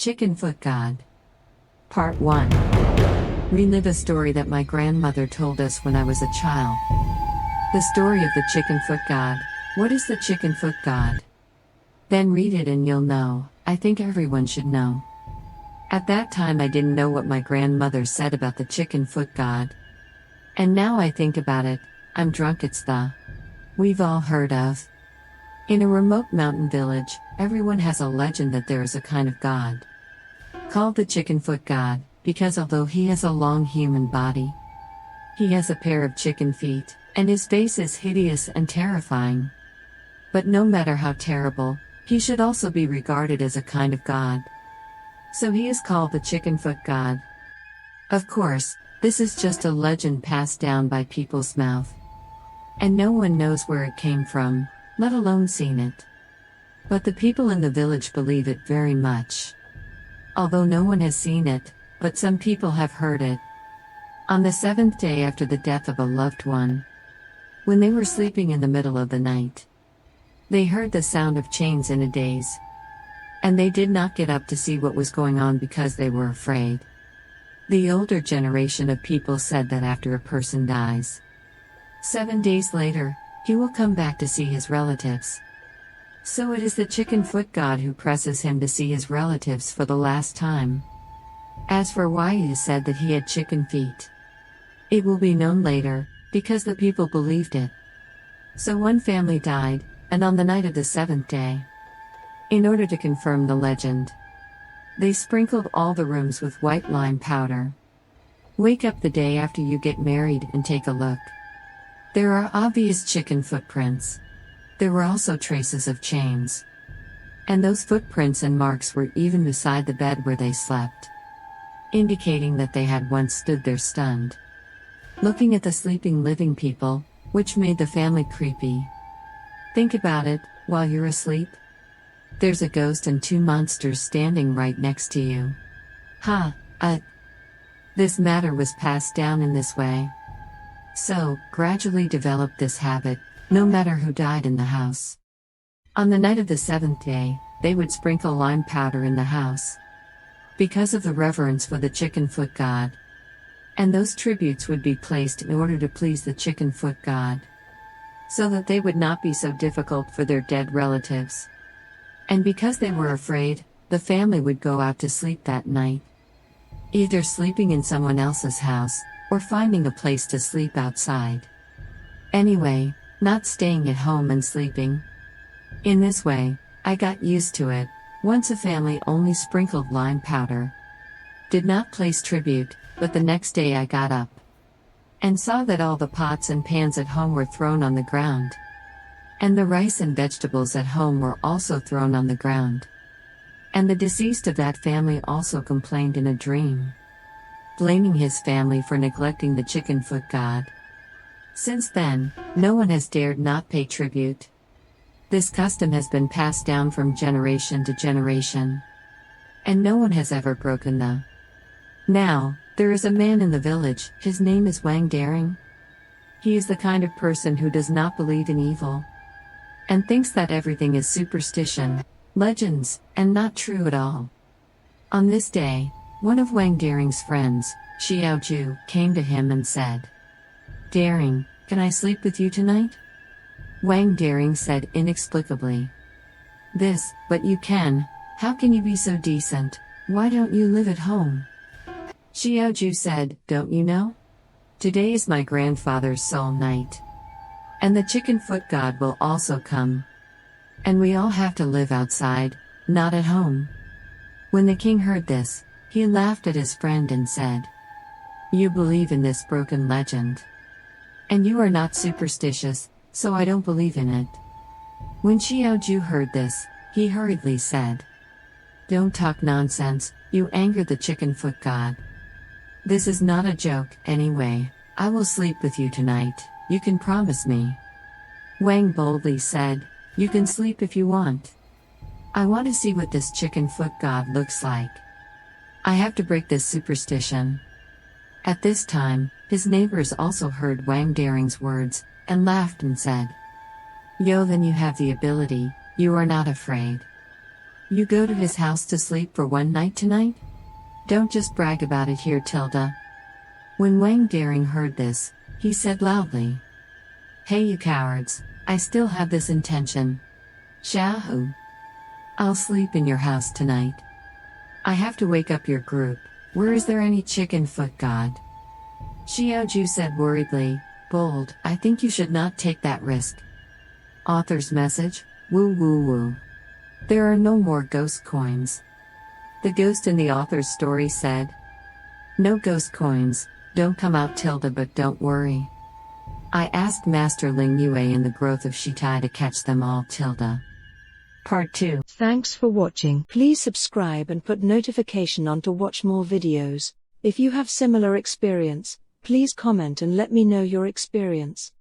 Chicken Foot God. Part 1. Relive a story that my grandmother told us when I was a child. The story of the Chicken Foot God. What is the Chicken Foot God? Then read it and you'll know. I think everyone should know. At that time I didn't know what my grandmother said about the Chicken Foot God. And now I think about it, I'm drunk. It's the we've all heard of. In a remote mountain village, everyone has a legend that there is a kind of god called the Chicken Foot God, because although he has a long human body, he has a pair of chicken feet, and his face is hideous and terrifying. But no matter how terrible, he should also be regarded as a kind of god. So he is called the Chicken Foot God. Of course, this is just a legend passed down by people's mouth. And no one knows where it came from, let alone seen it. But the people in the village believe it very much. Although no one has seen it, but some people have heard it. On the 7th day after the death of a loved one, when they were sleeping in the middle of the night, they heard the sound of chains in a daze. And they did not get up to see what was going on because they were afraid. The older generation of people said that after a person dies, 7 days later, he will come back to see his relatives. So it is the Chicken Foot God who presses him to see his relatives for the last time. As for why it is said that he had chicken feet, it will be known later, because the people believed it. So one family died, and on the night of the 7th day, in order to confirm the legend, they sprinkled all the rooms with white lime powder. Wake up the day after you get married and take a look. There are obvious chicken footprints. There were also traces of chains. And those footprints and marks were even beside the bed where they slept, indicating that they had once stood there stunned, looking at the sleeping living people, which made the family creepy. Think about it, while you're asleep, there's a ghost and 2 monsters standing right next to you. This matter was passed down in this way. So, gradually developed this habit, no matter who died in the house. On the night of the 7th day, they would sprinkle lime powder in the house, because of the reverence for the Chicken Foot God. And those tributes would be placed in order to please the Chicken Foot God, so that they would not be so difficult for their dead relatives. And because they were afraid, the family would go out to sleep that night, either sleeping in someone else's house, or finding a place to sleep outside. Anyway, not staying at home and sleeping. In this way, I got used to it. Once a family only sprinkled lime powder, did not place tribute, but the next day I got up and saw that all the pots and pans at home were thrown on the ground. And the rice and vegetables at home were also thrown on the ground. And the deceased of that family also complained in a dream, blaming his family for neglecting the Chicken Foot God. Since then, no one has dared not pay tribute. This custom has been passed down from generation to generation, and no one has ever broken the. Now, there is a man in the village, his name is Wang Daring. He is the kind of person who does not believe in evil, and thinks that everything is superstition, legends, and not true at all. On this day, one of Wang Daring's friends, Xiao Ju, came to him and said, "Daring, can I sleep with you tonight?" Wang Daring said inexplicably, "But you can. How can you be so decent? Why don't you live at home?" Xiao Ju said, "Don't you know? Today is my grandfather's soul night. And the Chicken Foot God will also come. And we all have to live outside, not at home." When the king heard this, he laughed at his friend and said, "You believe in this broken legend. And you are not superstitious, so I don't believe in it." When Xiao Ju heard this, he hurriedly said, "Don't talk nonsense, you anger the Chicken Foot God. This is not a joke, anyway. I will sleep with you tonight, you can promise me." Wang boldly said, "You can sleep if you want. I want to see what this Chicken Foot God looks like. I have to break this superstition." At this time, his neighbors also heard Wang Daring's words, and laughed and said, "Yo, then you have the ability, you are not afraid. You go to his house to sleep for one night tonight? Don't just brag about it here, Tilda. When Wang Daring heard this, he said loudly, "Hey you cowards, I still have this intention. Xiaohu. I'll sleep in your house tonight. I have to wake up your group. Where is there any chicken foot god?" Xiaoju said worriedly, "Bold, I think you should not take that risk." Author's message: woo woo woo. There are no more ghost coins. The ghost in the author's story said, "No ghost coins, don't come out Tilda, but don't worry. I asked Master Ling Yue in the growth of Shitai to catch them all Tilda." Part 2. Thanks for watching. Please subscribe and put notification on to watch more videos. If you have similar experience, please comment and let me know your experience.